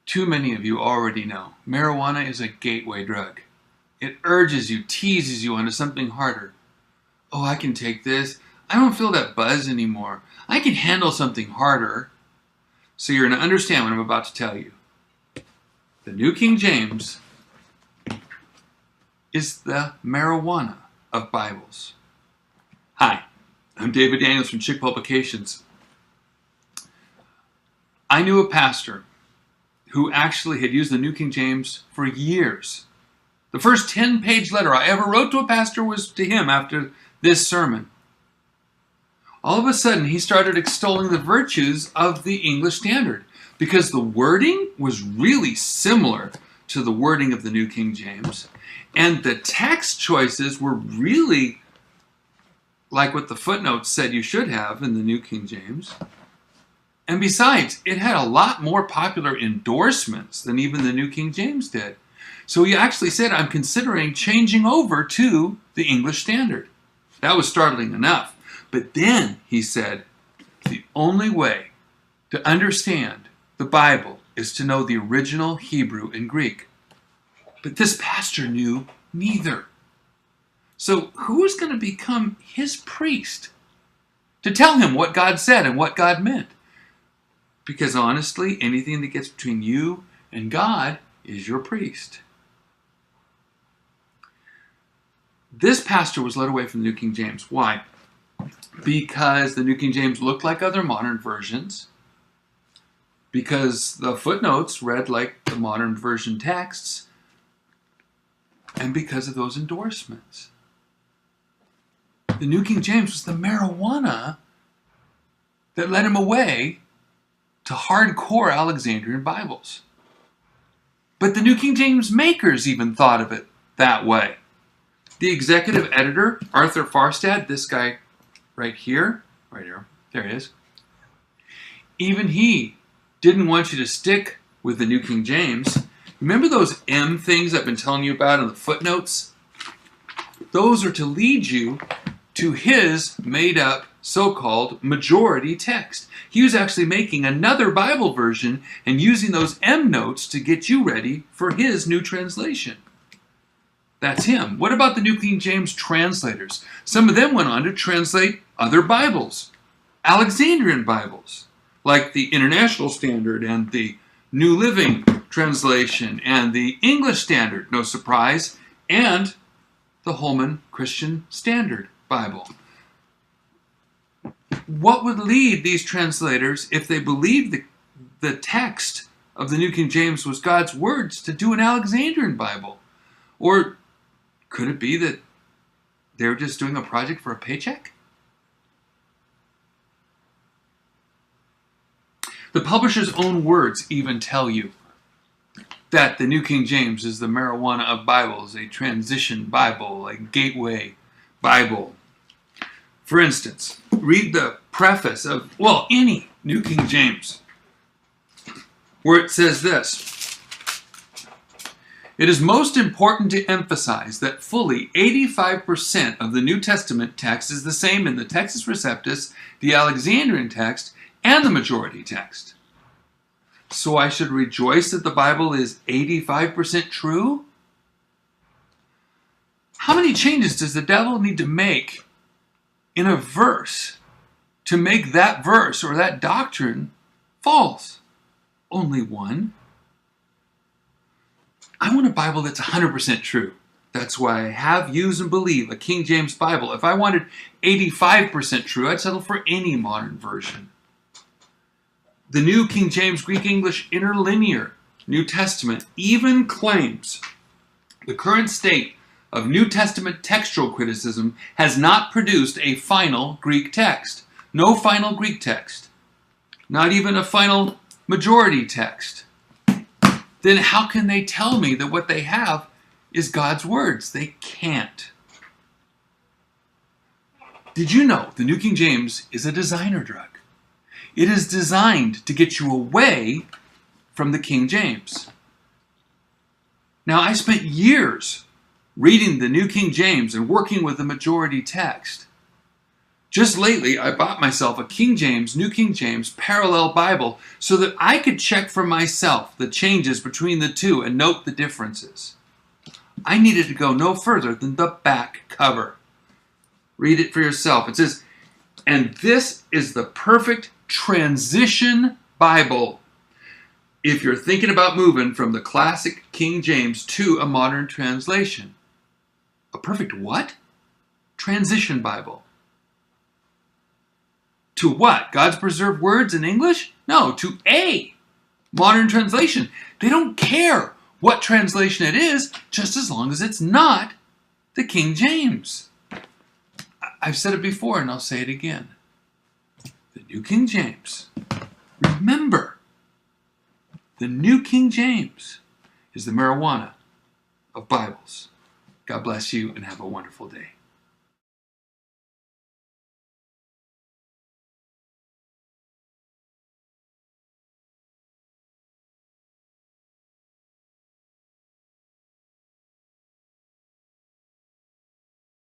Too many of you already know marijuana is a gateway drug. It urges you, teases you onto something harder. Oh, I can take this. I don't feel that buzz anymore. I can handle something harder. So you're going to understand what I'm about to tell you. The New King James is the marijuana of Bibles. Hi, I'm David Daniels from Chick Publications. I knew a pastor who actually had used the New King James for years. The first 10-page letter I ever wrote to a pastor was to him after this sermon. All of a sudden, he started extolling the virtues of the English Standard because the wording was really similar to the wording of the New King James, and the text choices were really like what the footnotes said you should have in the New King James. And besides, it had a lot more popular endorsements than even the New King James did. So he actually said, I'm considering changing over to the English Standard. That was startling enough. But then he said, the only way to understand the Bible is to know the original Hebrew and Greek. But this pastor knew neither. So who is going to become his priest to tell him what God said and what God meant? Because honestly, anything that gets between you and God is your priest. This pastor was led away from the New King James. Why? Because the New King James looked like other modern versions. Because the footnotes read like the modern version texts. And because of those endorsements. The New King James was the marijuana that led him away to hardcore Alexandrian Bibles. But the New King James makers even thought of it that way. The executive editor, Arthur Farstad, this guy right here, there he is. Even he didn't want you to stick with the New King James. Remember those M things I've been telling you about in the footnotes? Those are to lead you to his made-up so-called majority text. He was actually making another Bible version and using those M notes to get you ready for his new translation. That's him. What about the New King James translators? Some of them went on to translate other Bibles, Alexandrian Bibles, like the International Standard and the New Living Translation and the English Standard, no surprise, and the Holman Christian Standard Bible. What would lead these translators, if they believed the text of the New King James was God's words, to do an Alexandrian Bible? Or could it be that they were just doing a project for a paycheck? The publisher's own words even tell you that the New King James is the marijuana of Bibles, a transition Bible, a gateway Bible. For instance, read the preface of, any New King James, where it says this: it is most important to emphasize that fully 85% of the New Testament text is the same in the Textus Receptus, the Alexandrian text, and the majority text. So I should rejoice that the Bible is 85% true? How many changes does the devil need to make in a verse to make that verse or that doctrine false? Only one. I want a Bible that's 100% true. That's why I have, use, and believe a King James Bible. If I wanted 85% true, I'd settle for any modern version. The New King James Greek English Interlinear New Testament even claims the current state of New Testament textual criticism has not produced a final Greek text. No final Greek text. Not even a final majority text. Then how can they tell me that what they have is God's words? They can't. Did you know the New King James is a designer drug? It is designed to get you away from the King James. Now, I spent years reading the New King James and working with the majority text Just lately, I bought myself a King James, New King James parallel Bible so that I could check for myself the changes between the two and note the differences. I needed to go no further than the back cover. Read it for yourself. It says, "And this is the perfect transition Bible if you're thinking about moving from the classic King James to a modern translation." A perfect what? Transition Bible. To what? God's preserved words in English? No, to a modern translation. They don't care what translation it is, just as long as it's not the King James. I've said it before and I'll say it again. The New King James. Remember, the New King James is the marijuana of Bibles. God bless you and have a wonderful day.